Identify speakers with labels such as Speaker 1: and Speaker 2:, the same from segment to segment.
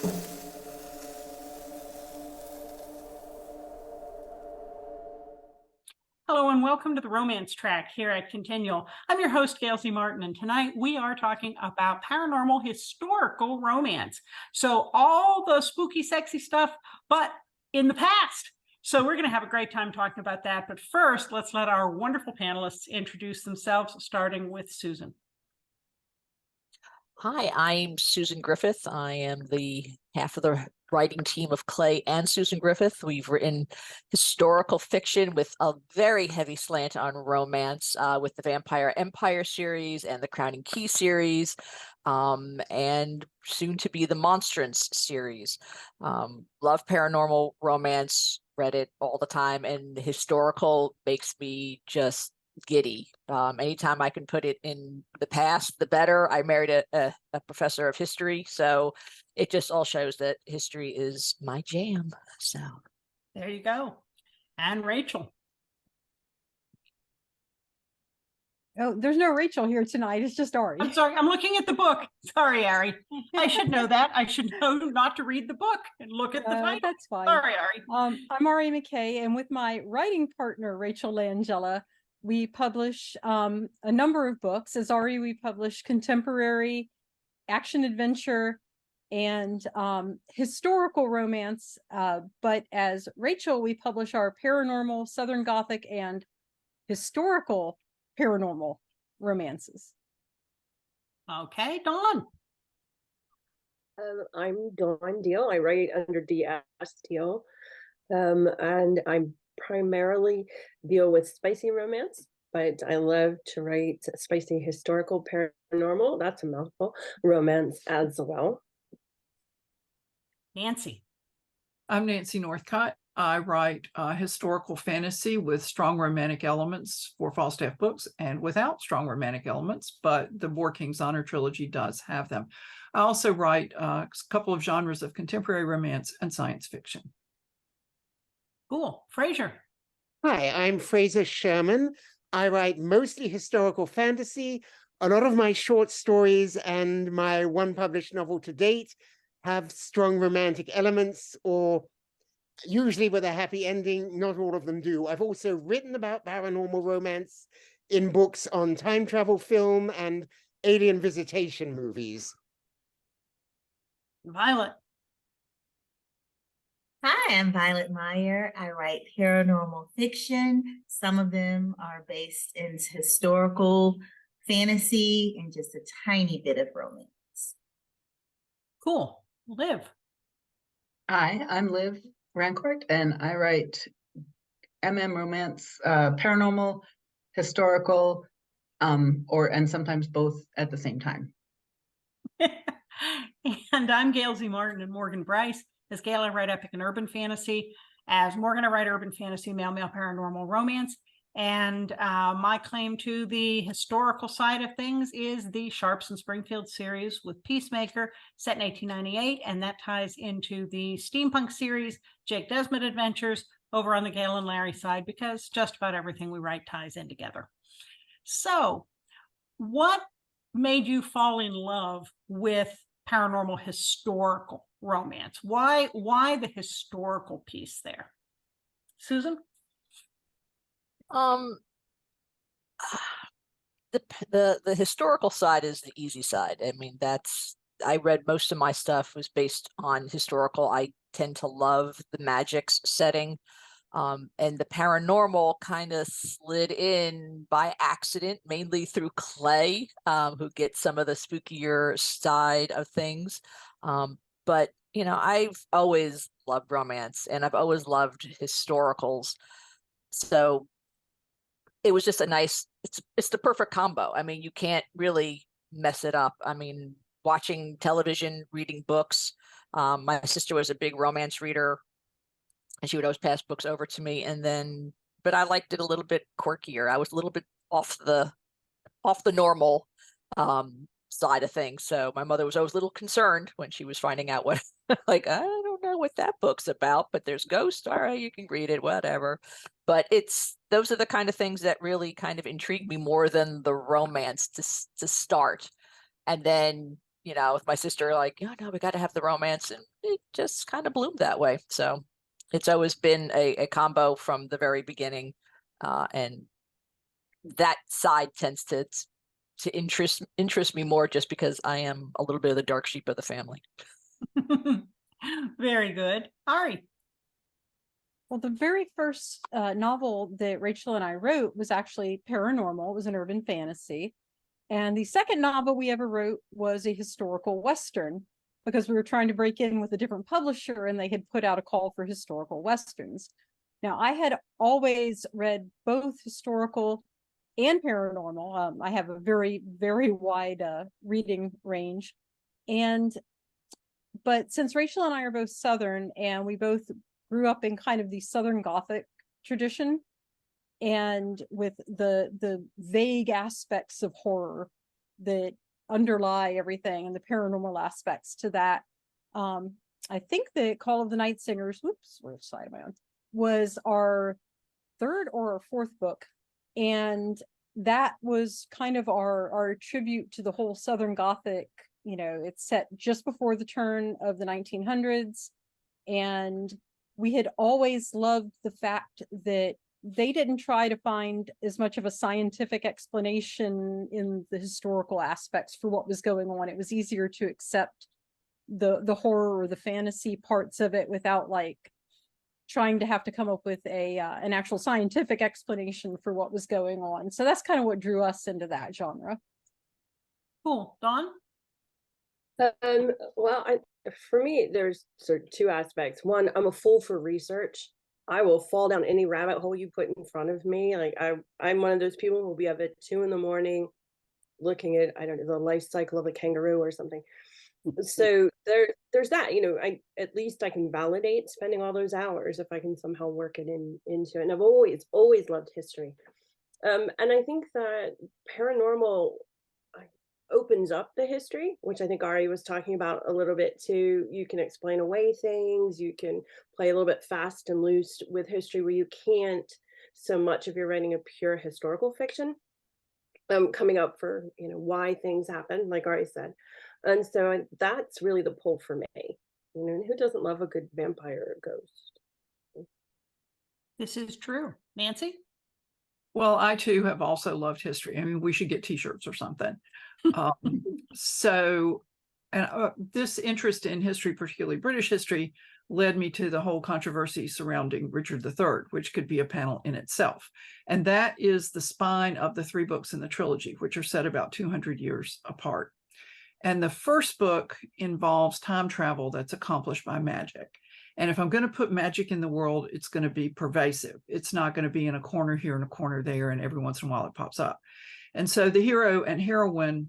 Speaker 1: Hello and welcome to the Romance Track here at Continual. I'm your host, Gail Z Martin, and tonight we are talking about paranormal historical romance. So all the spooky, sexy stuff, but in the past. So we're going to have a great time talking about that. But first, let's let our wonderful panelists introduce themselves, starting with Susan.
Speaker 2: Hi, I'm Susan Griffith. I am the half of the writing team of Clay and Susan Griffith. We've written historical fiction with a very heavy slant on romance with the Vampire Empire series and the Crowning Key series, and soon to be the Monstrance series. Love paranormal romance, read it all the time, and historical makes me just giddy. Anytime I can put it in the past, the better. I married a professor of history, so it just all shows that history is my jam. So
Speaker 1: there you go. And Rachel.
Speaker 3: Oh, there's no Rachel here tonight. It's just Ari.
Speaker 1: I'm sorry. I'm looking at the book. Sorry, Ari. I should know that. I should know not to read the book and look at the title.
Speaker 3: That's fine.
Speaker 1: Sorry, Ari.
Speaker 3: I'm Ari McKay, and with my writing partner, Rachel Langella, we publish a number of books. As Ari, we publish contemporary, action adventure, and historical romance. But as Rachel, we publish our paranormal, Southern Gothic, and historical paranormal romances.
Speaker 1: Okay, Dawn.
Speaker 4: I'm Dawn Dehel. I write under DS Dehel, and I'm primarily deal with spicy romance, but I love to write spicy historical paranormal, that's a mouthful, romance as well.
Speaker 1: Nancy.
Speaker 5: I'm Nancy Northcott. I write historical fantasy with strong romantic elements for Falstaff Books and without strong romantic elements, but the War King's Honor trilogy does have them. I also write a couple of genres of contemporary romance and science fiction.
Speaker 1: Cool. Fraser.
Speaker 6: Hi, I'm Fraser Sherman. I write mostly historical fantasy. A lot of my short stories and my one published novel to date have strong romantic elements, or usually with a happy ending. Not all of them do. I've also written about paranormal romance in books on time travel film and alien visitation movies.
Speaker 1: Violet.
Speaker 7: Hi, I'm Violette Meier. I write paranormal fiction. Some of them are based in historical fantasy and just a tiny bit of romance.
Speaker 1: Cool. Liv.
Speaker 8: Hi, I'm Liv Rancourt, and I write romance, paranormal, historical, and sometimes both at the same time.
Speaker 1: And I'm Gail Z Martin and Morgan Brice. As Gail, I write epic and urban fantasy. As Morgan, I write urban fantasy, male paranormal romance. And my claim to the historical side of things is the Sharps and Springfield series with Peacemaker, set in 1898. And that ties into the steampunk series, Jake Desmond Adventures, over on the Gail and Larry side, because just about everything we write ties in together. So what made you fall in love with paranormal historical romance? Why the historical piece there? Susan?
Speaker 2: The historical side is the easy side. I mean, I read most of my stuff was based on historical. I tend to love the magic's setting. And the paranormal kind of slid in by accident, mainly through Clay, who gets some of the spookier side of things. But, you know, I've always loved romance and I've always loved historicals. So it was just it's the perfect combo. I mean, you can't really mess it up. I mean, watching television, reading books. My sister was a big romance reader, and she would always pass books over to me. But I liked it a little bit quirkier. I was a little bit off the normal side of things. So my mother was always a little concerned when she was finding out what, like, I don't know what that book's about, but there's ghosts. All right, you can read it, whatever. But those are the kind of things that really kind of intrigue me more than the romance to start. And then you know, with my sister, like, oh no, we got to have the romance, and it just kind of bloomed that way. So it's always been a combo from the very beginning, and that side tends to interest me more, just because I am a little bit of the dark sheep of the family.
Speaker 1: Very good. Ari.
Speaker 3: Well, the very first novel that Rachel and I wrote was actually paranormal. It was an urban fantasy. And the second novel we ever wrote was a historical Western, because we were trying to break in with a different publisher and they had put out a call for historical Westerns. Now, I had always read both historical and paranormal. I have a very, very wide reading range. But since Rachel and I are both Southern, and we both grew up in kind of the Southern Gothic tradition, and with the vague aspects of horror that underlie everything, and the paranormal aspects to that, I think the Call of the Night Singers, whoops, which side am I on, was our third or our fourth book. And that was kind of our tribute to the whole Southern Gothic. You know, it's set just before the turn of the 1900s. And we had always loved the fact that they didn't try to find as much of a scientific explanation in the historical aspects for what was going on. It was easier to accept the horror or the fantasy parts of it without like trying to have to come up with an actual scientific explanation for what was going on. So that's kind of what drew us into that genre.
Speaker 1: Cool. Dawn?
Speaker 4: Well, for me, there's sort of two aspects. One, I'm a fool for research. I will fall down any rabbit hole you put in front of me. Like I'm one of those people who will be up at 2 a.m. looking at, I don't know, the life cycle of a kangaroo or something. So there's that, you know, at least I can validate spending all those hours if I can somehow work it into it. And I've always loved history. And I think that paranormal opens up the history, which I think Ari was talking about a little bit too. You can explain away things, you can play a little bit fast and loose with history where you can't so much if you're writing a pure historical fiction. Coming up for, you know, why things happen, like Ari said. And so that's really the pull for me. You know, who doesn't love a good vampire or ghost?
Speaker 1: This is true. Nancy?
Speaker 5: Well, I too have also loved history. I mean, we should get t-shirts or something. This interest in history, particularly British history, led me to the whole controversy surrounding Richard III, which could be a panel in itself. And that is the spine of the 3 books in the trilogy, which are set about 200 years apart. And the first book involves time travel that's accomplished by magic. And if I'm going to put magic in the world, it's going to be pervasive. It's not going to be in a corner here and a corner there, and every once in a while it pops up. And so the hero and heroine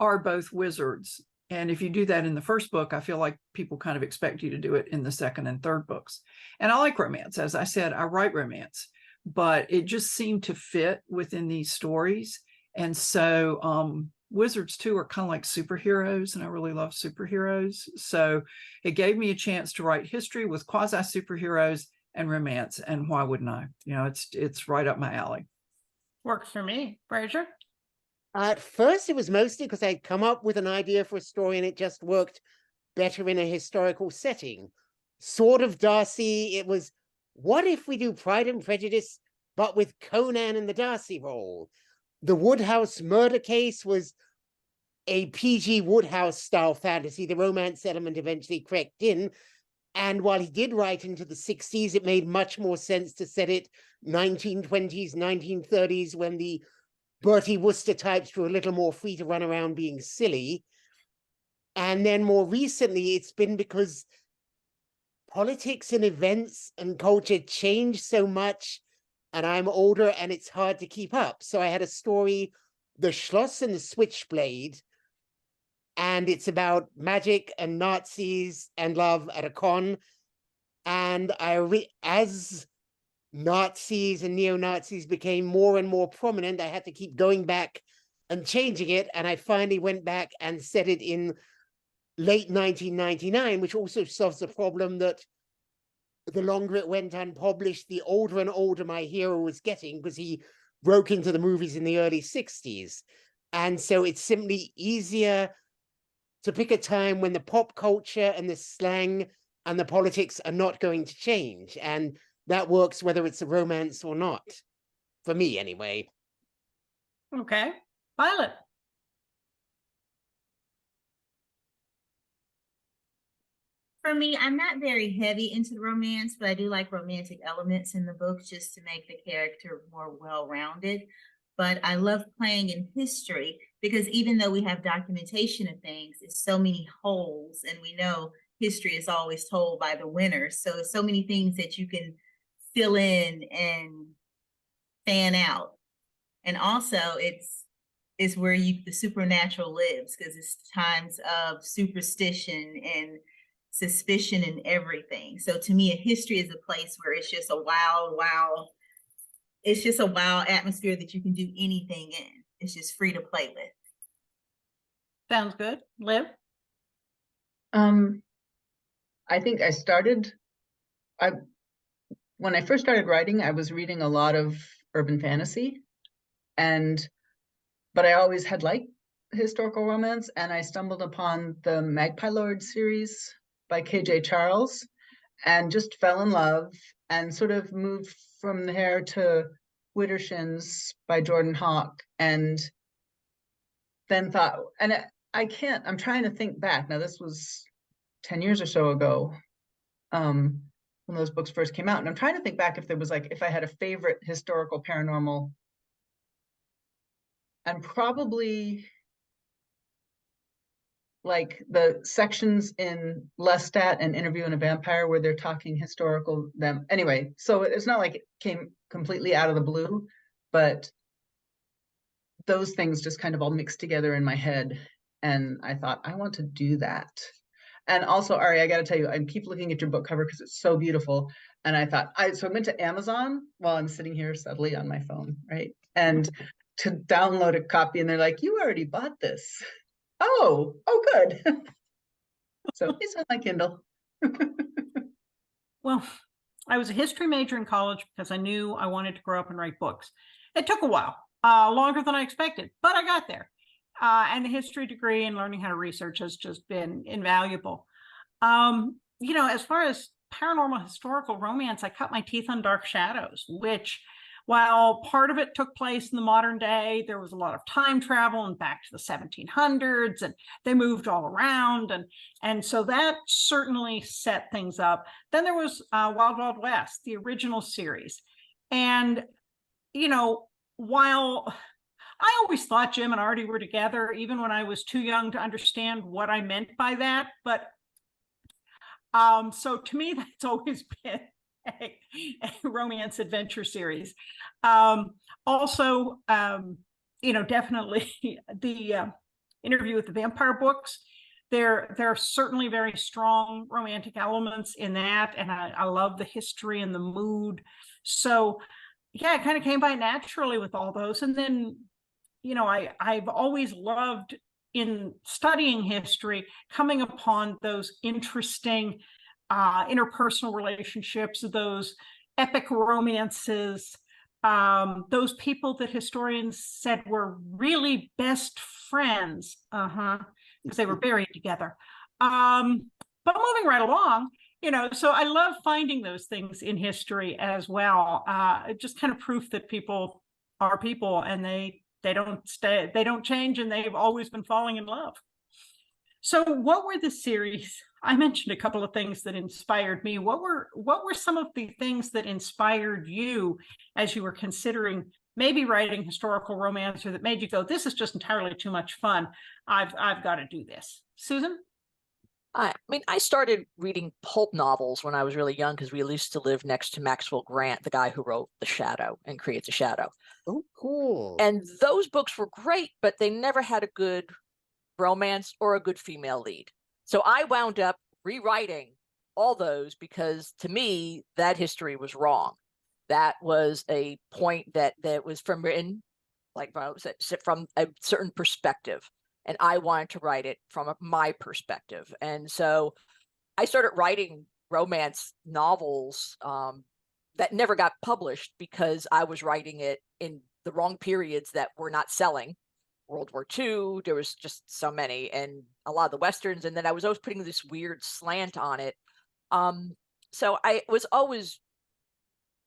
Speaker 5: are both wizards. And if you do that in the first book, I feel like people kind of expect you to do it in the second and third books. And I like romance. As I said, I write romance, but it just seemed to fit within these stories. And so wizards too are kind of like superheroes, and I really love superheroes. So it gave me a chance to write history with quasi superheroes and romance. And why wouldn't I? You know, it's right up my alley.
Speaker 1: Works for me. Fraser?
Speaker 6: At first, it was mostly because I'd come up with an idea for a story and it just worked better in a historical setting. Sword of Darcy, it was, what if we do Pride and Prejudice, but with Conan in the Darcy role? The Woodhouse murder case was a PG Woodhouse style fantasy. The romance element eventually crept in. And while he did write into the 60s, it made much more sense to set it 1920s, 1930s, when the Bertie Wooster types were a little more free to run around being silly. And then more recently, it's been because politics and events and culture change so much, and I'm older and it's hard to keep up. So I had a story, The Schloss and the Switchblade, and it's about magic and Nazis and love at a con. And as Nazis and neo-Nazis became more and more prominent, I had to keep going back and changing it. And I finally went back and set it in late 1999, which also solves the problem that the longer it went unpublished, the older and older my hero was getting, because he broke into the movies in the early 60s. And so it's simply easier to pick a time when the pop culture and the slang and the politics are not going to change. And that works whether it's a romance or not. For me, anyway.
Speaker 1: Okay. Violet.
Speaker 7: For me, I'm not very heavy into the romance, but I do like romantic elements in the book just to make the character more well-rounded. But I love playing in history because even though we have documentation of things, it's so many holes, and we know history is always told by the winners. So there's so many things that you can fill in and fan out. And also it's where the supernatural lives, because it's times of superstition and suspicion and everything. So to me, a history is a place where it's just a wild atmosphere that you can do anything in. It's just free to play with.
Speaker 1: Sounds good. Liv?
Speaker 8: I think when I first started writing, I was reading a lot of urban fantasy, but I always had liked historical romance, and I stumbled upon the Magpie Lord series by KJ Charles and just fell in love and sort of moved from there to Widdershins by Jordan Hawk, and then thought, and I'm trying to think back. Now, this was 10 years or so ago, when those books first came out. And I'm trying to think back if I had a favorite historical paranormal, and probably like the sections in Lestat and Interview in a Vampire where they're talking historical them. Anyway, so it's not like it came completely out of the blue, but those things just kind of all mixed together in my head. And I thought, I want to do that. And also, Ari, I got to tell you, I keep looking at your book cover because it's so beautiful. And I thought, so I went to Amazon while I'm sitting here subtly on my phone, right? And to download a copy, and they're like, you already bought this. Oh, good. So it's on my Kindle.
Speaker 1: Well, I was a history major in college because I knew I wanted to grow up and write books. It took a while, longer than I expected, but I got there. And the history degree and learning how to research has just been invaluable. As far as paranormal historical romance, I cut my teeth on Dark Shadows, which, while part of it took place in the modern day, there was a lot of time travel and back to the 1700s, and they moved all around. And so that certainly set things up. Then there was Wild Wild West, the original series. And, while I always thought Jim and Artie were together, even when I was too young to understand what I meant by that. But so to me, that's always been a romance adventure series. Also, definitely the Interview with the Vampire books. There are certainly very strong romantic elements in that, and I love the history and the mood. So, yeah, it kind of came by naturally with all those. And then, I've always loved, in studying history, coming upon those interesting interpersonal relationships, those epic romances, those people that historians said were really best friends, because they were buried together. But moving right along, so I love finding those things in history as well. Just kind of proof that people are people, and they don't change, and they've always been falling in love. So what were the series? I mentioned a couple of things that inspired me. What were some of the things that inspired you as you were considering maybe writing historical romance, or that made you go, this is just entirely too much fun, I've got to do this? Susan?
Speaker 2: I started reading pulp novels when I was really young, because we used to live next to Maxwell Grant, the guy who wrote The Shadow and Creates a Shadow.
Speaker 6: Oh, cool.
Speaker 2: And those books were great, but they never had a good romance or a good female lead. So I wound up rewriting all those, because to me, that history was wrong. That was a point that was from written, like from a certain perspective. And I wanted to write it from my perspective. And so I started writing romance novels that never got published, because I was writing it in the wrong periods that were not selling. World War II. There was just so many, and a lot of the Westerns. And then I was always putting this weird slant on it. So I was always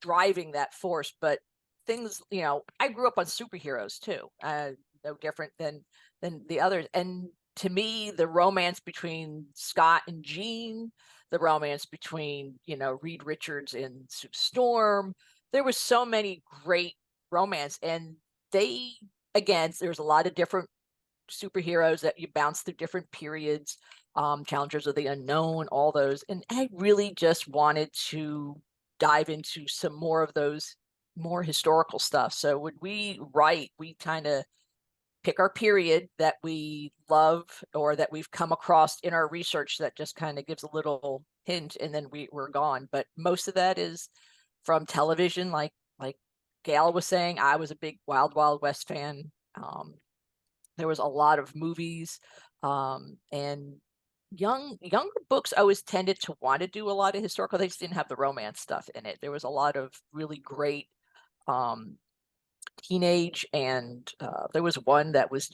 Speaker 2: driving that force, but things, I grew up on superheroes too, no different than the others. And to me, the romance between Scott and Jean, the romance between, Reed Richards and Sue Storm, there was so many great romance. And there's a lot of different superheroes that you bounce through different periods, Challengers of the Unknown, all those. And I really just wanted to dive into some more of those more historical stuff. So when we write, we kind of pick our period that we love or that we've come across in our research that just kind of gives a little hint, and then we're gone. But most of that is from television, like Gail was saying. I was a big Wild Wild West fan. There was a lot of movies, and younger books always tended to want to do a lot of historical. They just didn't have the romance stuff in it. There was a lot of really great teenage, and there was one that was,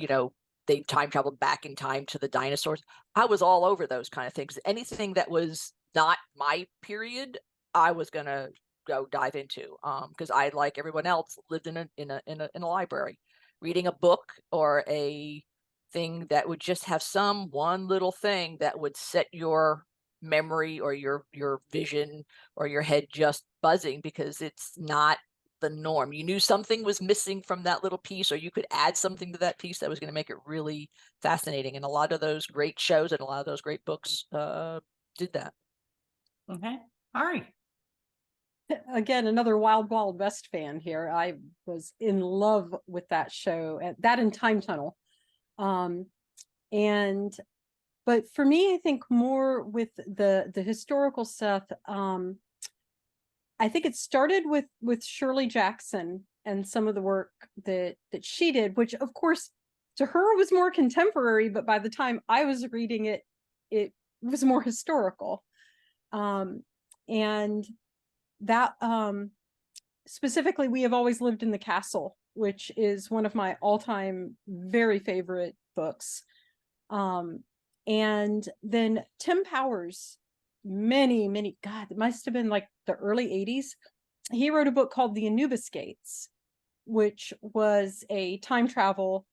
Speaker 2: they time traveled back in time to the dinosaurs. I was all over those kind of things. Anything that was not my period, I was gonna go dive into, because I, like everyone else, lived in a library, reading a book or a thing that would just have one little thing that would set your memory or your vision or your head just buzzing, because it's not the norm. You knew something was missing from that little piece, or you could add something to that piece that was going to make it really fascinating. And a lot of those great shows and a lot of those great books did that.
Speaker 1: Okay. Ari.
Speaker 3: Again, another Wild Wild West fan here. I was in love with that show, that and Time Tunnel. But for me, I think more with the historical stuff, I think it started with Shirley Jackson and some of the work that she did, which of course to her was more contemporary, but by the time I was reading it, it was more historical. And that specifically, We Have Always Lived in the Castle, which is one of my all-time very favorite books. And then Tim Powers, God, it must have been like the early 80s. He wrote a book called The Anubis Gates, which was a time travel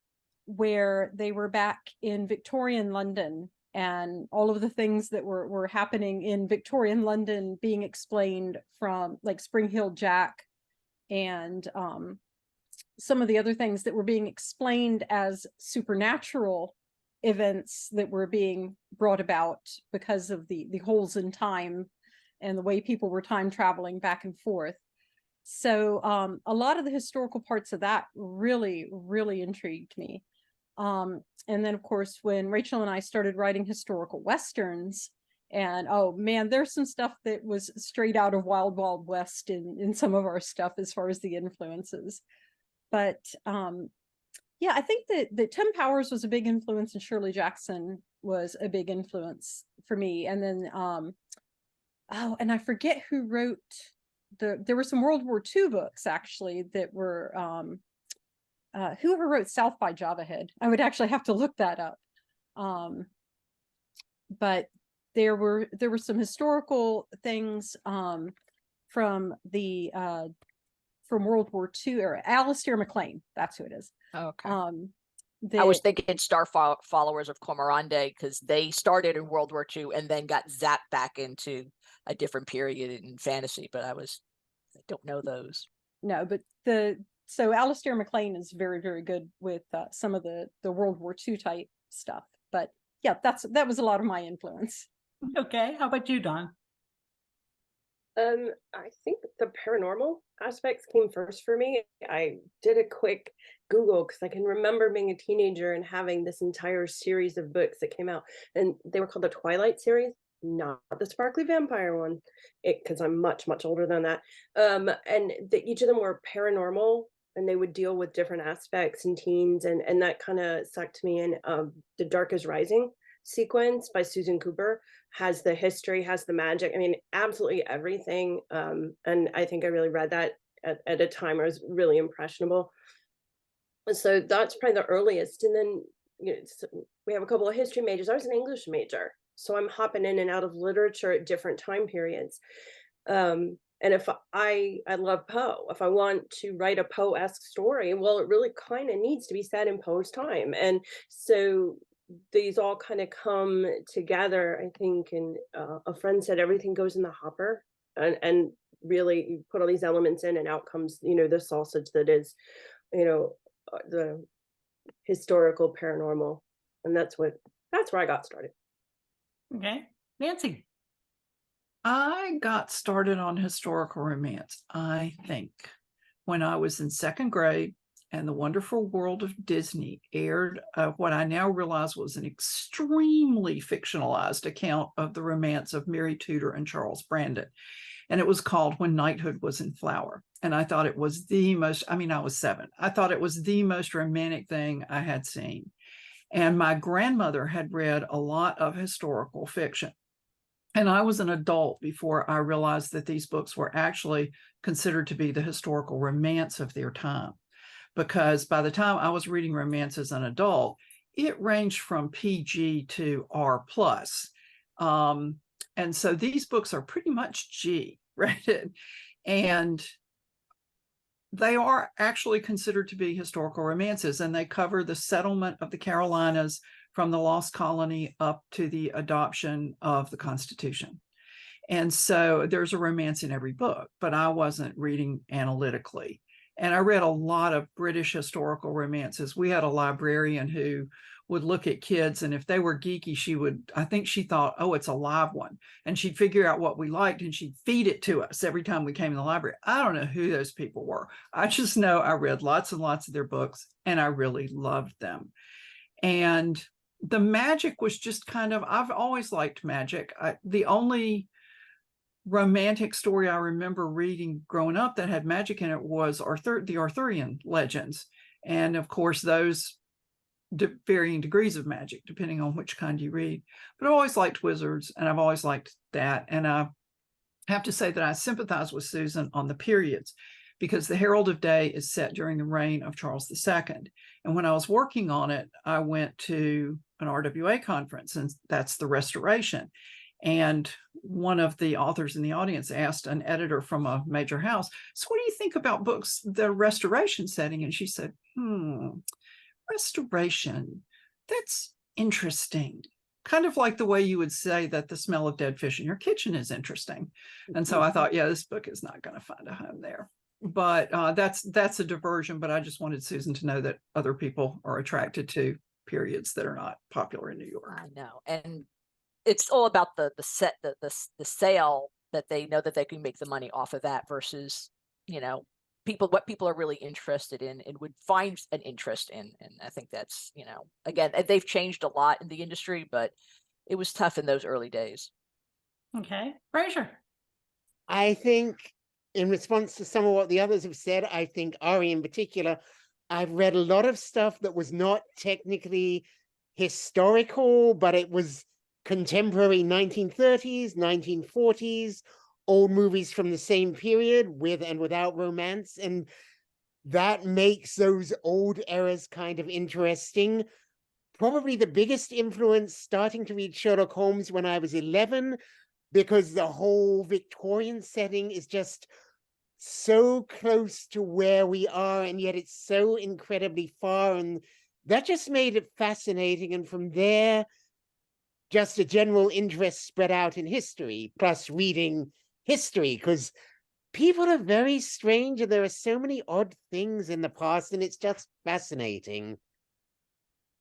Speaker 3: where they were back in Victorian London, and all of the things that were happening in Victorian London being explained from like Spring Hill Jack and some of the other things that were being explained as supernatural events that were being brought about because of the holes in time and the way people were time traveling back and forth. So a lot of the historical parts of that really, really intrigued me. And then, of course, when Rachel and I started writing historical Westerns, and oh man, there's some stuff that was straight out of Wild Wild West in some of our stuff as far as the influences. But yeah, I think that Tim Powers was a big influence, and Shirley Jackson was a big influence for me. And then, and I forget who wrote there were some World War II books actually that were, whoever wrote South by Java Head. I would actually have to look that up. But there were some historical things from World War II era. Alistair MacLean, that's who it is.
Speaker 2: Okay. I was thinking Star Followers of Cormorande, because they started in World War II and then got zapped back into a different period in fantasy, but I don't know those.
Speaker 3: No, but so Alistair MacLean is very, very good with some of the World War II type stuff. But yeah, that was a lot of my influence.
Speaker 1: Okay, how about you, Dawn?
Speaker 4: I think the paranormal aspects came first for me. I did a quick Google because I can remember being a teenager and having this entire series of books that came out, and they were called the Twilight series, not the Sparkly Vampire one, because I'm much, much older than that. And each of them were paranormal, and they would deal with different aspects in teens, and that kind of sucked me in. The Dark is Rising sequence by Susan Cooper has the history, has the magic. I mean, absolutely everything. And I think I really read that at a time I was really impressionable. So that's probably the earliest. And then we have a couple of history majors. I was an English major, so I'm hopping in and out of literature at different time periods. And if I love Poe, if I want to write a Poe-esque story, well, it really kind of needs to be set in Poe's time. And so these all kind of come together, I think. And a friend said everything goes in the hopper, and really you put all these elements in, and out comes, the sausage that is, the historical paranormal. And that's where I got started.
Speaker 1: Okay. Nancy.
Speaker 5: I got started on historical romance, I think, when I was in second grade, and The Wonderful World of Disney aired what I now realize was an extremely fictionalized account of the romance of Mary Tudor and Charles Brandon. And it was called When Knighthood Was in Flower. And I thought it was the most, I was 7. I thought it was the most romantic thing I had seen. And my grandmother had read a lot of historical fiction. And I was an adult before I realized that these books were actually considered to be the historical romance of their time. Because by the time I was reading romance as an adult, it ranged from PG to R+. And so these books are pretty much G rated. And they are actually considered to be historical romances, and they cover the settlement of the Carolinas from the lost colony up to the adoption of the Constitution. And so there's a romance in every book, but I wasn't reading analytically. And I read a lot of British historical romances. We had a librarian who would look at kids, and if they were geeky, I think she thought, oh, it's a live one. And she'd figure out what we liked, and she'd feed it to us every time we came in the library. I don't know who those people were. I just know I read lots and lots of their books, and I really loved them. And the magic was just I've always liked magic. The only romantic story I remember reading growing up that had magic in it was the Arthurian legends. And of course, those varying degrees of magic, depending on which kind you read. But I've always liked wizards, and I've always liked that. And I have to say that I sympathize with Susan on the periods, because the Herald of Day is set during the reign of Charles II. And when I was working on it, I went to an RWA conference, and that's the Restoration. And one of the authors in the audience asked an editor from a major house, so what do you think about books, the Restoration setting? And she said, Restoration, that's interesting. Kind of like the way you would say that the smell of dead fish in your kitchen is interesting. And so I thought, yeah, this book is not going to find a home there. But that's a diversion. But I just wanted Susan to know that other people are attracted to periods that are not popular in New York.
Speaker 2: I know. And it's all about the sale, that they know that they can make the money off of that versus, what people are really interested in and would find an interest in. And I think that's, again, they've changed a lot in the industry, but it was tough in those early days.
Speaker 1: Okay. Fraser.
Speaker 6: I think, in response to some of what the others have said, I think Ari in particular, I've read a lot of stuff that was not technically historical, but it was contemporary 1930s, 1940s, old movies from the same period with and without romance. And that makes those old eras kind of interesting. Probably the biggest influence, starting to read Sherlock Holmes when I was 11, because the whole Victorian setting is just so close to where we are, and yet it's so incredibly far. And that just made it fascinating. And from there, just a general interest spread out in history, plus reading history, because people are very strange and there are so many odd things in the past, and it's just fascinating.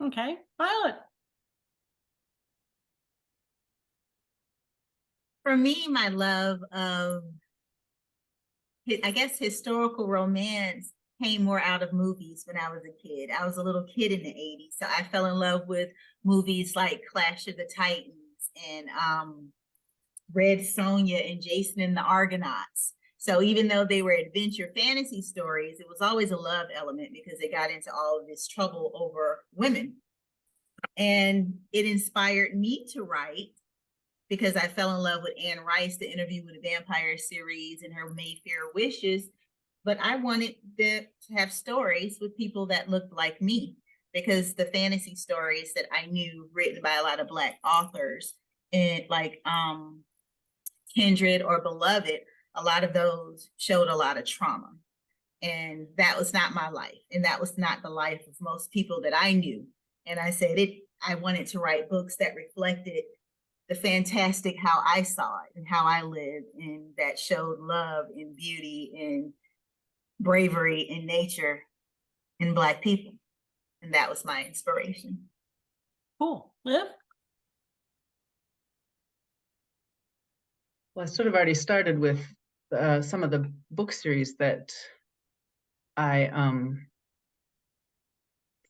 Speaker 1: Okay. Violet.
Speaker 7: For me, my love of, I guess, historical romance came more out of movies when I was a kid. I was a little kid in the 80s, so I fell in love with movies like Clash of the Titans and Red Sonja and Jason and the Argonauts. So even though they were adventure fantasy stories, it was always a love element because they got into all of this trouble over women. And it inspired me to write because I fell in love with Anne Rice, the Interview with a Vampire series, and her Mayfair Wishes. but I wanted to have stories with people that looked like me, because the fantasy stories that I knew written by a lot of Black authors, and like Kindred or Beloved, a lot of those showed a lot of trauma. And that was not my life. And that was not the life of most people that I knew. And I said I wanted to write books that reflected the fantastic how I saw it and how I lived, and that showed love and beauty and bravery and nature in Black people. And that was my inspiration.
Speaker 1: Cool. Liv?
Speaker 8: Well, I sort of already started with some of the book series that I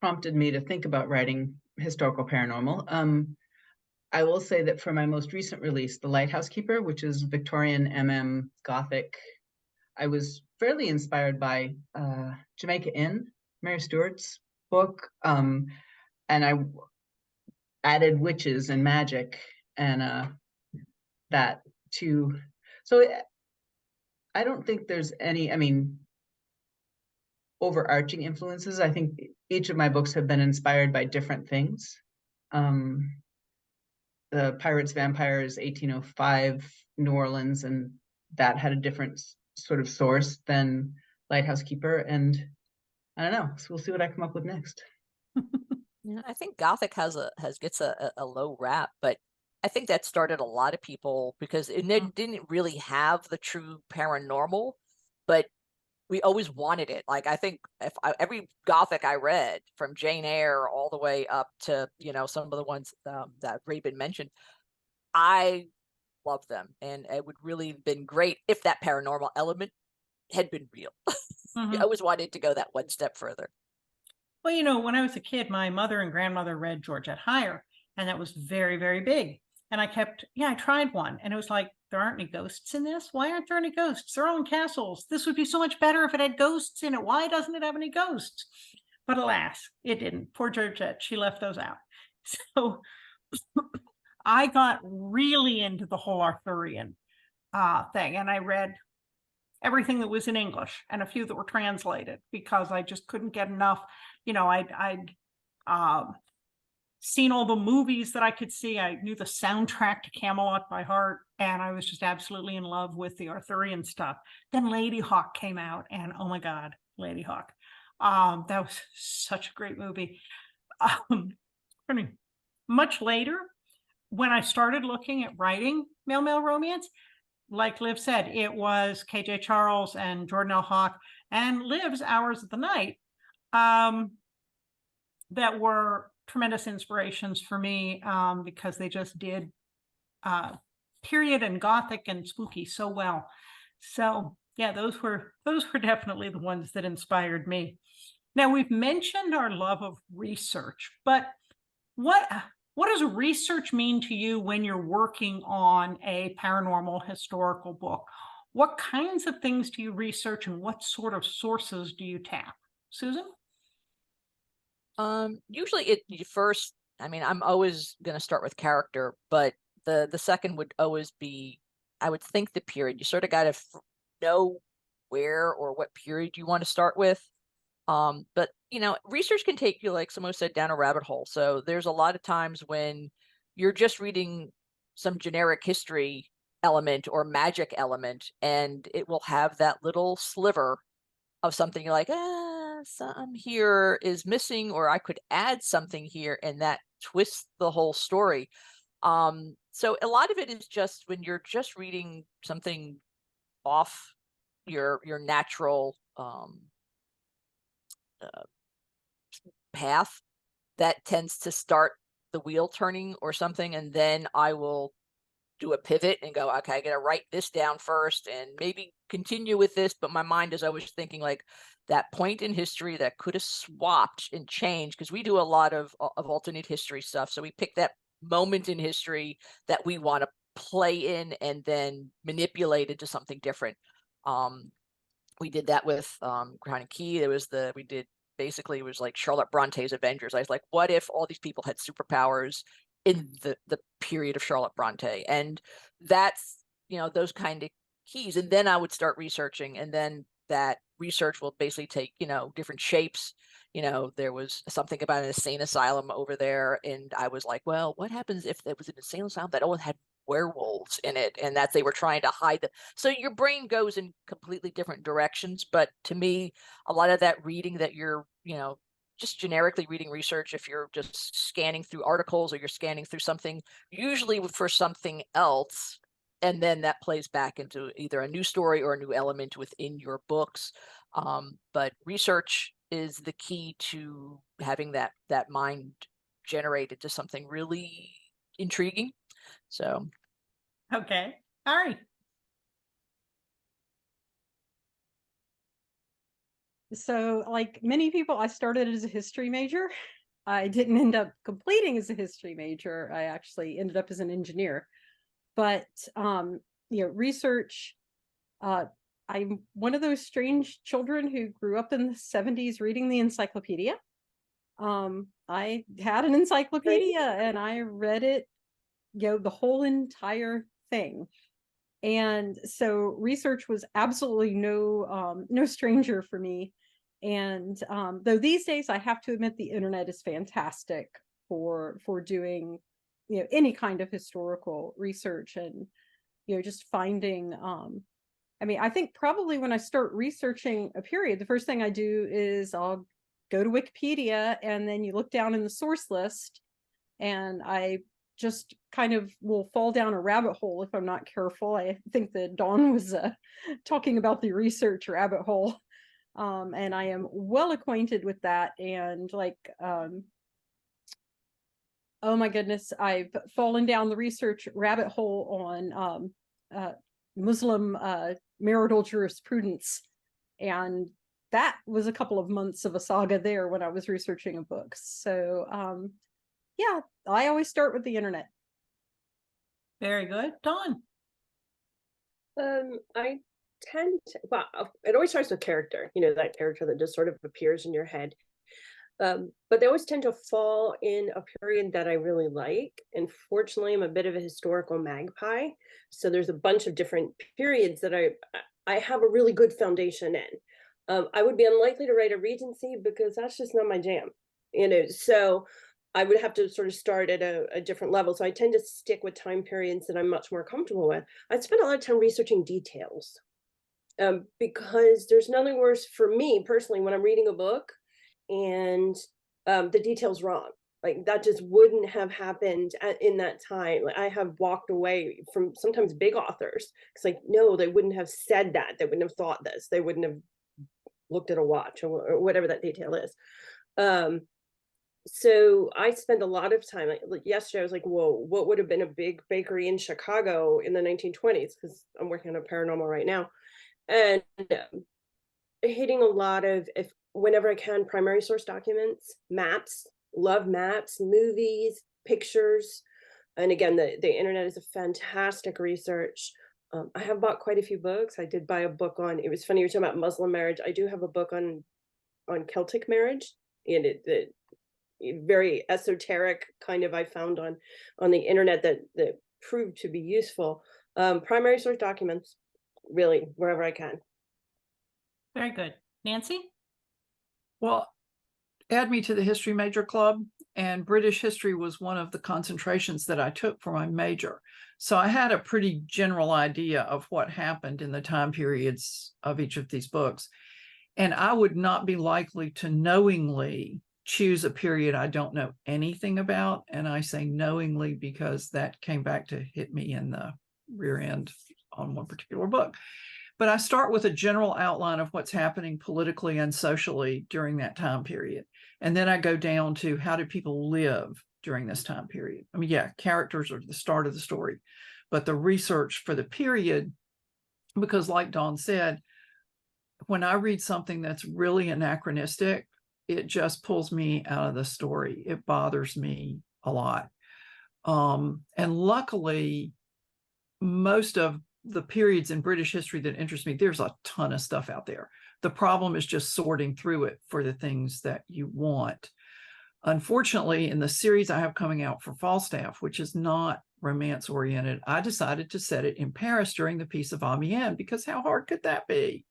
Speaker 8: prompted me to think about writing historical paranormal. I will say that for my most recent release, The Lighthouse Keeper, which is Victorian Gothic, I was fairly inspired by Jamaica Inn, Mary Stewart's book, and I added witches and magic and that to. So I don't think there's any, overarching influences. I think each of my books have been inspired by different things. The Pirates, Vampires, 1805, New Orleans, and that had a different sort of source than Lighthouse Keeper. And I don't know, so we'll see what I come up with next.
Speaker 2: Yeah, I think Gothic gets a low rap, but I think that started a lot of people because it didn't really have the true paranormal, but we always wanted it. Like, I think every Gothic I read, from Jane Eyre all the way up to, some of the ones that Raven mentioned, I love them. And it would really have been great if that paranormal element had been real. I always wanted to go that one step further.
Speaker 1: Well, when I was a kid, my mother and grandmother read Georgette Heyer, and that was very, very big. And I tried one, and it was like, there aren't any ghosts in this? Why aren't there any ghosts? They're all in castles. This would be so much better if it had ghosts in it. Why doesn't it have any ghosts? But alas, it didn't. Poor Georgette, she left those out. So I got really into the whole Arthurian thing, and I read everything that was in English and a few that were translated because I just couldn't get enough. I'd seen all the movies that I could see. I knew the soundtrack to Camelot by heart, and I was just absolutely in love with the Arthurian stuff. Then Lady Hawk came out, and oh my God, Lady Hawk. That was such a great movie. Much later, when I started looking at writing male romance, like Liv said, it was KJ Charles and Jordan L. Hawk and Liv's Hours of the Night that were tremendous inspirations for me because they just did period and Gothic and spooky so well. So yeah, those were definitely the ones that inspired me. Now, we've mentioned our love of research, but what does research mean to you when you're working on a paranormal historical book? What kinds of things do you research, and what sort of sources do you tap? Susan?
Speaker 2: Usually first, I'm always going to start with character, but the second would always be, I would think, the period. You sort of got to know where or what period you want to start with. But research can take you, like someone said, down a rabbit hole. So there's a lot of times when you're just reading some generic history element or magic element, and it will have that little sliver of something you're like, some here is missing, or I could add something here, and that twists the whole story. So a lot of it is just when you're just reading something off your natural path, that tends to start the wheel turning or something, and then I will do a pivot and go, okay, I gotta write this down first and maybe continue with this, but my mind is always thinking like that point in history that could have swapped and changed, because we do a lot of alternate history stuff. So we pick that moment in history that we want to play in and then manipulate it to something different. We did that with Crown and Key. It was basically it was like Charlotte Bronte's Avengers. I was like, what if all these people had superpowers in the period of Charlotte Bronte? And that's, those kind of keys. And then I would start researching, and then that research will basically take, different shapes. There was something about an insane asylum over there, and I was like, well, what happens if there was an insane asylum that only had werewolves in it, and that they were trying to hide the. So your brain goes in completely different directions. But to me, a lot of that reading that you're, just generically reading research, if you're just scanning through articles or you're scanning through something, usually for something else, and then that plays back into either a new story or a new element within your books. But research is the key to having that mind generated to something really intriguing. So,
Speaker 1: Okay. All right.
Speaker 3: So, like many people, I started as a history major. I didn't end up completing as a history major. I actually ended up as an engineer. But research. I'm one of those strange children who grew up in the 70s reading the encyclopedia. I had an encyclopedia and I read it, the whole entire thing. And so research was absolutely no stranger for me. And though these days I have to admit the internet is fantastic for doing any kind of historical research, and just finding I think probably when I start researching a period, the first thing I do is I'll go to Wikipedia, and then you look down in the source list, and I just kind of will fall down a rabbit hole if I'm not careful. I think that Dawn was talking about the research rabbit hole. And I am well acquainted with that. And oh my goodness, I've fallen down the research rabbit hole on Muslim marital jurisprudence. And that was a couple of months of a saga there when I was researching a book. So yeah, I always start with the internet.
Speaker 1: Very good. Dawn.
Speaker 4: I tend to, well, it always starts with character, that character that just sort of appears in your head. But they always tend to fall in a period that I really like. And fortunately, I'm a bit of a historical magpie. So there's a bunch of different periods that I have a really good foundation in. I would be unlikely to write a Regency because that's just not my jam, so I would have to sort of start at a different level. So I tend to stick with time periods that I'm much more comfortable with. I spend a lot of time researching details because there's nothing worse for me personally when I'm reading a book and the detail's wrong. Like that just wouldn't have happened in that time. Like, I have walked away from sometimes big authors. It's like, no, they wouldn't have said that. They wouldn't have thought this. They wouldn't have looked at a watch or whatever that detail is. So I spend a lot of time, like yesterday, I was like, whoa, what would have been a big bakery in Chicago in the 1920s? Because I'm working on a paranormal right now. And hitting a lot of, whenever I can, primary source documents, maps, love maps, movies, pictures. And again, the internet is a fantastic research. I have bought quite a few books. I did buy a book on, it was funny, you're talking about Muslim marriage. I do have a book on Celtic marriage, and it very esoteric kind of, I found on the internet that proved to be useful. Primary source documents, really, wherever I can.
Speaker 1: Very good. Nancy?
Speaker 5: Well, add me to the history major club, and British history was one of the concentrations that I took for my major. So I had a pretty general idea of what happened in the time periods of each of these books. And I would not be likely to knowingly choose a period I don't know anything about. And I say knowingly because that came back to hit me in the rear end on one particular book. But I start with a general outline of what's happening politically and socially during that time period. And then I go down to how do people live during this time period. I mean, yeah, characters are the start of the story, but the research for the period, because like Dawn said, when I read something that's really anachronistic, it just pulls me out of the story. It bothers me a lot. And luckily, most of the periods in British history that interest me, there's a ton of stuff out there. The problem is just sorting through it for the things that you want. Unfortunately, in the series I have coming out for Falstaff, which is not romance oriented, I decided to set it in Paris during the Peace of Amiens, because how hard could that be?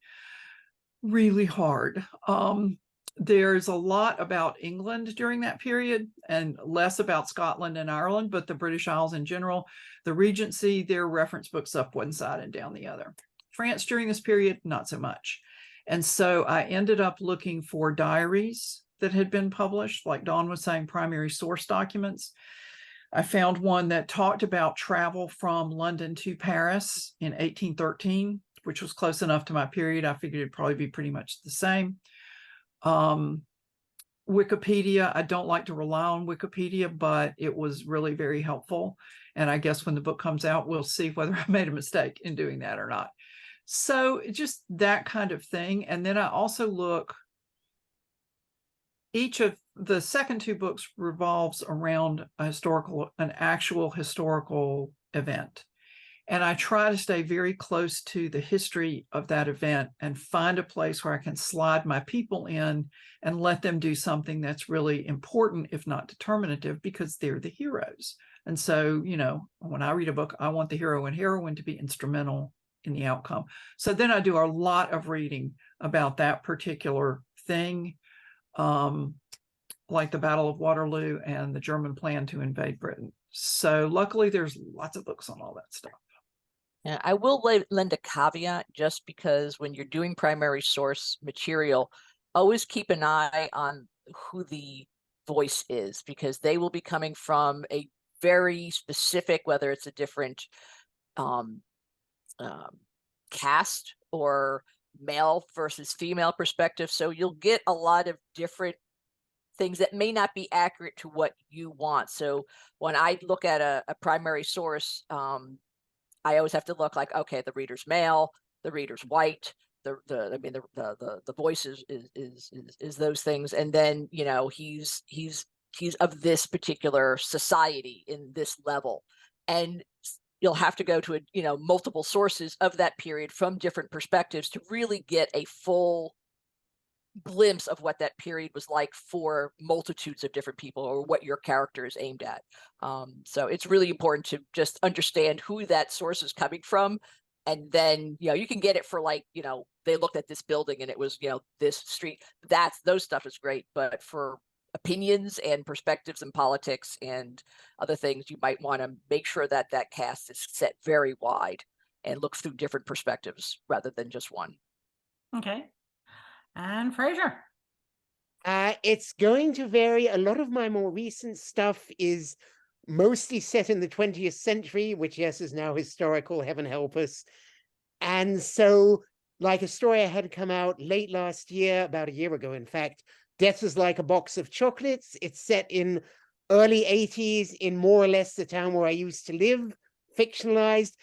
Speaker 5: really hard. There's a lot about England during that period and less about Scotland and Ireland, but the British Isles in general. The Regency, their reference books up one side and down the other. France during this period, not so much. And so I ended up looking for diaries that had been published, like Dawn was saying, primary source documents. I found one that talked about travel from London to Paris in 1813, which was close enough to my period. I figured it'd probably be pretty much the same. Wikipedia, I don't like to rely on Wikipedia, but it was really very helpful. And I guess when the book comes out, we'll see whether I made a mistake in doing that or not. So just that kind of thing. And then I also look, each of the second two books revolves around an actual historical event. And I try to stay very close to the history of that event and find a place where I can slide my people in and let them do something that's really important, if not determinative, because they're the heroes. And so, you know, when I read a book, I want the hero and heroine to be instrumental in the outcome. So then I do a lot of reading about that particular thing, like the Battle of Waterloo and the German plan to invade Britain. So luckily there's lots of books on all that stuff.
Speaker 2: Yeah, I will lend a caveat, just because when you're doing primary source material, always keep an eye on who the voice is, because they will be coming from a very specific, whether it's a different cast or male versus female perspective. So you'll get a lot of different things that may not be accurate to what you want. So when I look at a primary source, I always have to look like, okay, the reader's male, the reader's white, the voice is those things, and then, you know, he's of this particular society in this level, and you'll have to go to multiple sources of that period from different perspectives to really get a full glimpse of what that period was like for multitudes of different people, or what your character is aimed at. So it's really important to just understand who that source is coming from. And then, you can get it for like, they looked at this building and it was, this street. Those stuff is great. But for opinions and perspectives and politics and other things, you might want to make sure that that cast is set very wide and look through different perspectives rather than just one.
Speaker 1: Okay. And Fraser?
Speaker 6: It's going to vary. A lot of my more recent stuff is mostly set in the 20th century, which, yes, is now historical, heaven help us. And so, like a story I had come out late last year, about a year ago, in fact, Death is Like a Box of Chocolates. It's set in early 80s in more or less the town where I used to live, fictionalized.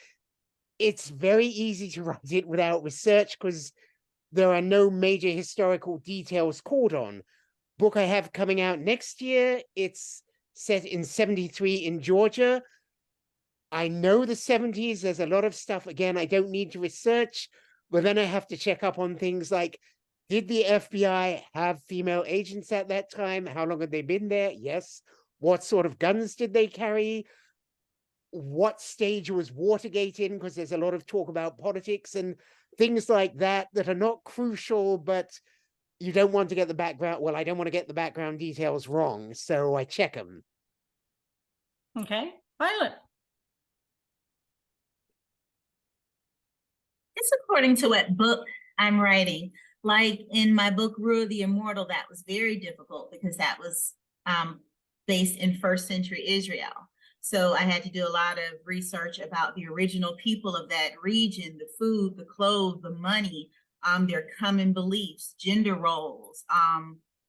Speaker 6: It's very easy to write it without research because there are no major historical details called on. Book I have coming out next year, it's set in 73 in Georgia. I know the 70s, there's a lot of stuff, again, I don't need to research, but then I have to check up on things like, did the FBI have female agents at that time? How long had they been there? Yes. What sort of guns did they carry? What stage was Watergate in? Because there's a lot of talk about politics and things like that that are not crucial, but you don't want to get the background. Well, I don't want to get the background details wrong, so I check them.
Speaker 1: Okay. Violet?
Speaker 7: It's according to what book I'm writing. Like in my book, Rue the Immortal, that was very difficult because that was based in first century Israel. So I had to do a lot of research about the original people of that region, the food, the clothes, the money, their common beliefs, gender roles,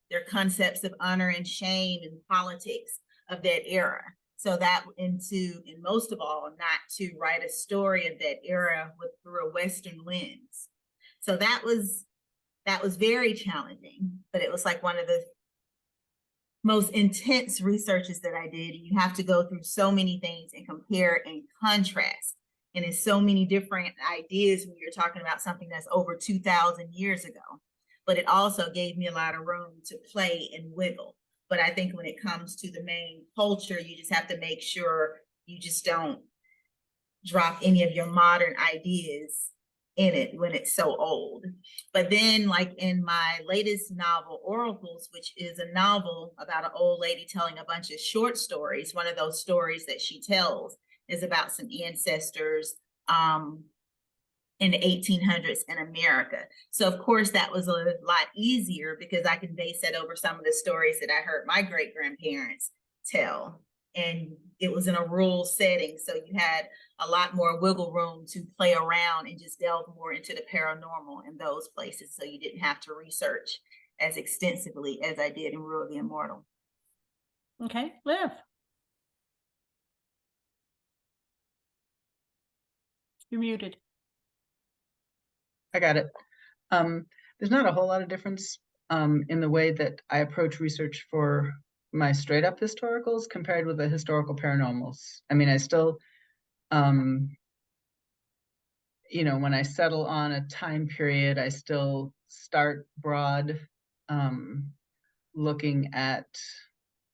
Speaker 7: their concepts of honor and shame and politics of that era. So that, and most of all, not to write a story of that era through a Western lens. So that was very challenging, but it was like one of the most intense researches that I did. You have to go through so many things and compare and contrast. And it's so many different ideas when you're talking about something that's over 2,000 years ago. But it also gave me a lot of room to play and wiggle. But I think when it comes to the main culture, you just have to make sure you just don't drop any of your modern ideas in it when it's so old. But then, like in my latest novel, Oracles, which is a novel about an old lady telling a bunch of short stories, one of those stories that she tells is about some ancestors in the 1800s in America. So of course that was a lot easier because I can base that over some of the stories that I heard my great grandparents tell. And it was in a rural setting. So you had a lot more wiggle room to play around and just delve more into the paranormal in those places. So you didn't have to research as extensively as I did in Rule of the Immortal.
Speaker 1: Okay, Liv. You're muted.
Speaker 8: I got it. There's not a whole lot of difference in the way that I approach research for my straight up historicals compared with the historical paranormals. I mean, I still, you know, when I settle on a time period, I still start broad, looking at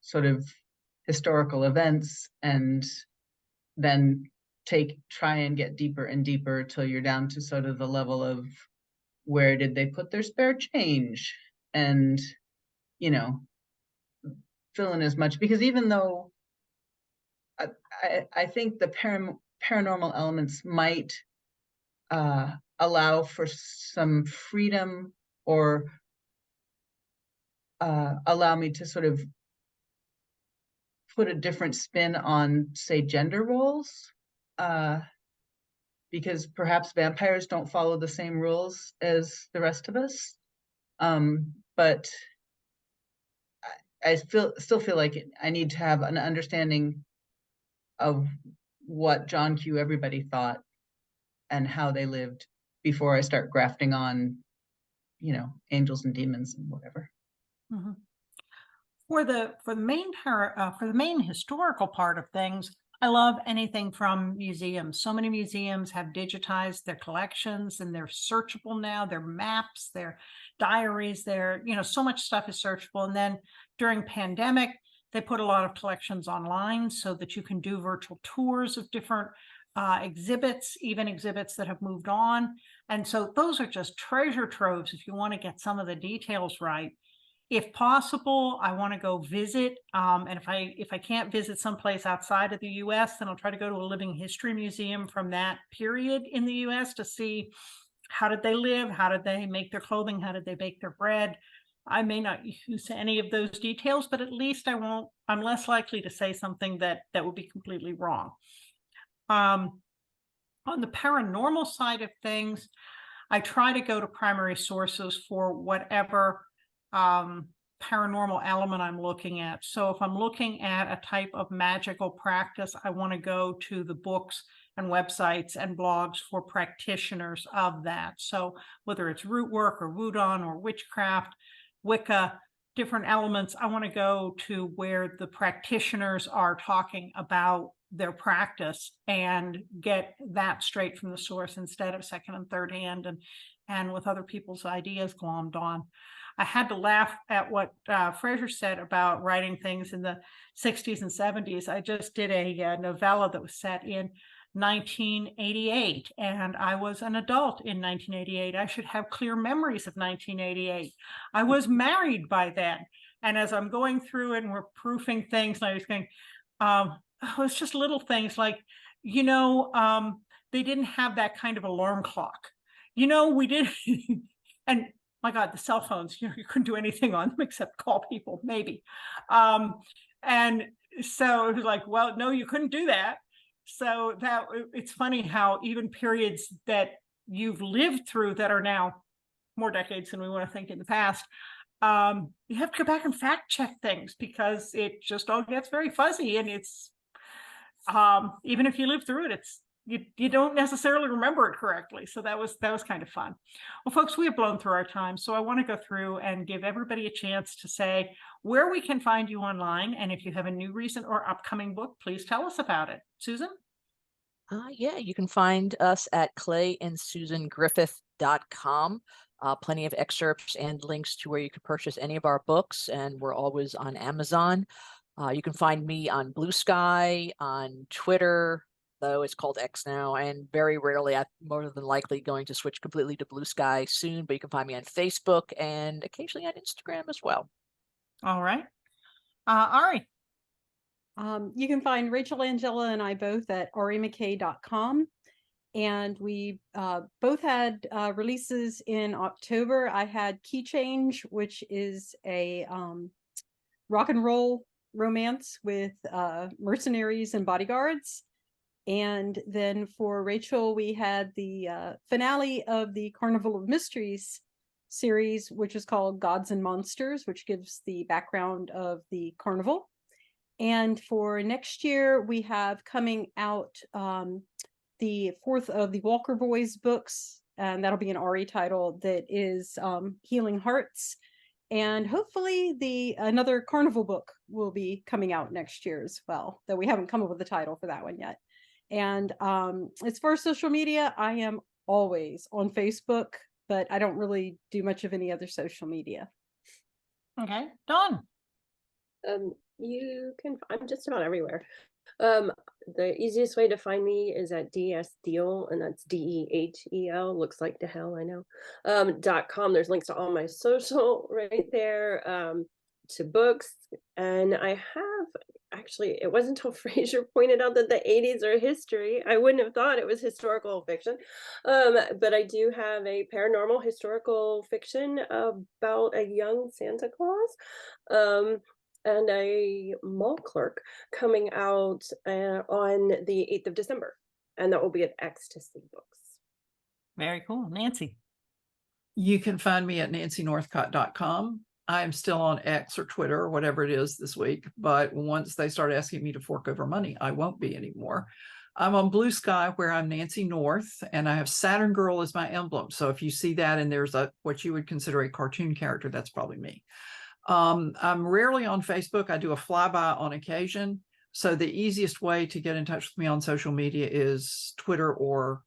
Speaker 8: sort of historical events, and then try and get deeper and deeper till you're down to sort of the level of where did they put their spare change, and, you know, fill in as much, because even though I think the paranormal elements might allow for some freedom, or allow me to sort of put a different spin on, say, gender roles, because perhaps vampires don't follow the same rules as the rest of us. But I still feel like I need to have an understanding of what John Q. everybody thought and how they lived before I start grafting on, you know, angels and demons and whatever.
Speaker 1: Mm-hmm. For the main historical part of things, I love anything from museums. So many museums have digitized their collections and they're searchable now. Their maps, their diaries, their, you know, so much stuff is searchable. And then during pandemic, they put a lot of collections online so that you can do virtual tours of different exhibits, even exhibits that have moved on. And so those are just treasure troves if you want to get some of the details right. If possible, I want to go visit. And if I can't visit someplace outside of the US, then I'll try to go to a living history museum from that period in the US to see how did they live, how did they make their clothing, how did they bake their bread. I may not use any of those details, but at least I'm less likely to say something that would be completely wrong. On the paranormal side of things, I try to go to primary sources for whatever paranormal element I'm looking at. So if I'm looking at a type of magical practice, I want to go to the books and websites and blogs for practitioners of that. So whether it's root work or Wudon or witchcraft, Wicca, different elements, I want to go to where the practitioners are talking about their practice and get that straight from the source instead of second and third hand and with other people's ideas glommed on. I had to laugh at what Fraser said about writing things in the 60s and 70s. I just did a novella that was set in 1988, and I was an adult in 1988. I should have clear memories of 1988. I was married by then. And as I'm going through it and we're proofing things, and I was going, it's just little things like, you know, they didn't have that kind of alarm clock. You know, we did. And my God, the cell phones, you know, you couldn't do anything on them except call people, maybe. And so it was like, well, no, you couldn't do that. So that it's funny how even periods that you've lived through that are now more decades than we want to think in the past, you have to go back and fact check things because it just all gets very fuzzy. And it's, even if you live through it, it's, you don't necessarily remember it correctly. So that was kind of fun. Well, folks, we have blown through our time. So I want to go through and give everybody a chance to say where we can find you online. And if you have a new, recent, or upcoming book, please tell us about it. Susan?
Speaker 2: Yeah, you can find us at clayandsusangriffith.com. Plenty of excerpts and links to where you can purchase any of our books. And we're always on Amazon. You can find me on Blue Sky, on Twitter, though. It's called X now, and very rarely, I'm more than likely going to switch completely to Blue Sky soon, but you can find me on Facebook and occasionally on Instagram as well.
Speaker 1: All right. Ari.
Speaker 3: You can find Rachel, Angela, and I both at arimckay.com. And we both had releases in October. I had Key Change, which is a rock and roll romance with mercenaries and bodyguards. And then for Rachel, we had the finale of the Carnival of Mysteries series, which is called Gods and Monsters, which gives the background of the carnival. And for next year, we have coming out the fourth of the Walker Boys books, and that'll be an Ari title that is Healing Hearts. And hopefully another carnival book will be coming out next year as well, though we haven't come up with a title for that one yet. And as far as social media, I am always on Facebook, but I don't really do much of any other social media.
Speaker 1: Okay, Dawn.
Speaker 4: I'm just about everywhere. The easiest way to find me is at DS Dehel, and that's Dehel. Looks like Dehel, I know. .com. There's links to all my social right there, to books. And I have actually, it wasn't until Fraser pointed out that the 80s are history. I wouldn't have thought it was historical fiction. But I do have a paranormal historical fiction about a young Santa Claus. And a mall clerk coming out on the 8th of December. And that will be at Ecstasy Books.
Speaker 1: Very cool. Nancy.
Speaker 5: You can find me at nancynorthcott.com. I'm still on X or Twitter or whatever it is this week, but once they start asking me to fork over money, I won't be anymore. I'm on Blue Sky, where I'm Nancy North, and I have Saturn Girl as my emblem. So if you see that and there's what you would consider a cartoon character, that's probably me. I'm rarely on Facebook. I do a flyby on occasion. So the easiest way to get in touch with me on social media is Twitter or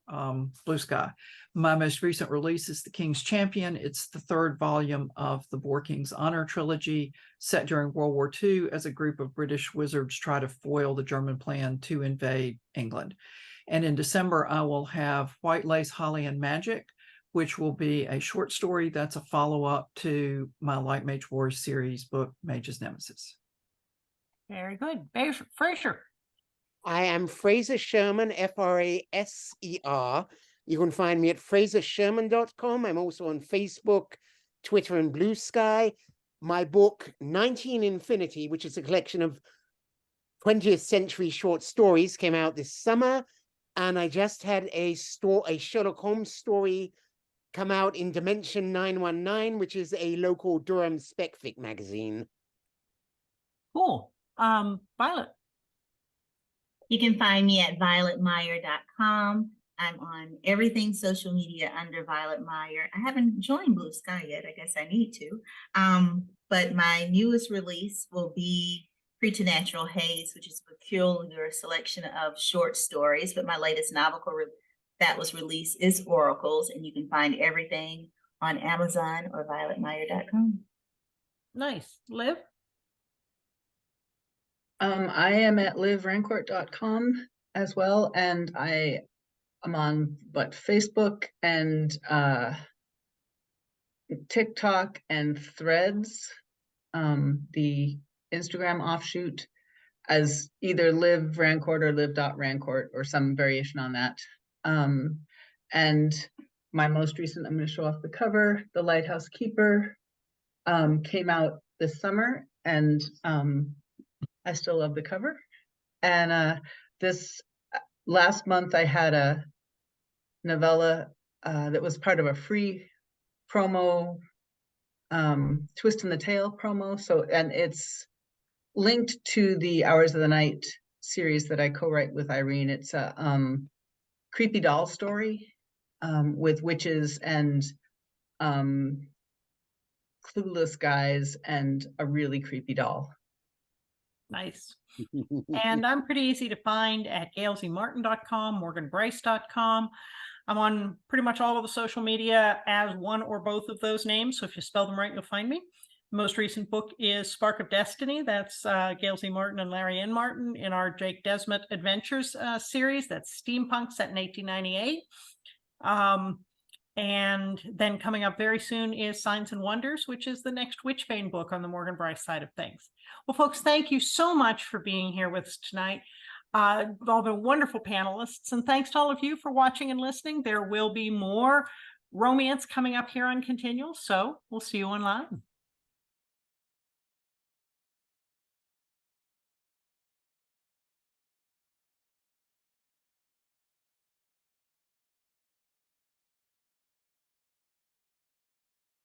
Speaker 5: Blue Sky. My most recent release is The King's Champion. It's the third volume of the Boar King's Honor trilogy, set during World War II as a group of British wizards try to foil the German plan to invade England. And in December, I will have White Lace, Holly, and Magic, which will be a short story that's a follow-up to my Light Mage Wars series book, Mage's Nemesis.
Speaker 1: Very good. Fraser.
Speaker 6: I am Fraser Sherman, Fraser. You can find me at frasersherman.com. I'm also on Facebook, Twitter, and Blue Sky. My book, 19 Infinity, which is a collection of 20th century short stories, came out this summer. And I just had a Sherlock Holmes story come out in Dimension 919, which is a local Durham spec-fic magazine.
Speaker 1: Cool. Violet.
Speaker 7: You can find me at violettemeier.com. I'm on everything social media under Violette Meier. I haven't joined Blue Sky yet. I guess I need to. But my newest release will be Preternatural Haze, which is a peculiar selection of short stories. But my latest novel that was released is Oracles, and you can find everything on Amazon or violettemeier.com.
Speaker 1: Nice. Liv?
Speaker 8: I am at livrancourt.com as well, and I am on Facebook and TikTok and Threads, the Instagram offshoot, as either Liv Rancourt or liv.rancourt or some variation on that. And my most recent, I'm going to show off the cover, The Lighthouse Keeper, came out this summer, and I still love the cover. And this last month I had a novella that was part of a free promo, Twist in the Tail promo. So, and it's linked to the Hours of the Night series that I co-write with Irene. It's a creepy doll story with witches and clueless guys and a really creepy doll.
Speaker 1: Nice. And I'm pretty easy to find at gailzmartin.com, morganbrice.com. I'm on pretty much all of the social media as one or both of those names. So if you spell them right, you'll find me. most recent book is Spark of Destiny. That's Gail Z. Martin and Larry N. Martin in our Jake Desmond Adventures series. That's steampunk set in 1898. And then coming up very soon is Signs and Wonders, which is the next Witchbane book on the Morgan Brice side of things. Well, folks, thank you so much for being here with us tonight. All the wonderful panelists, and thanks to all of you for watching and listening. There will be more romance coming up here on Continual, so we'll see you online.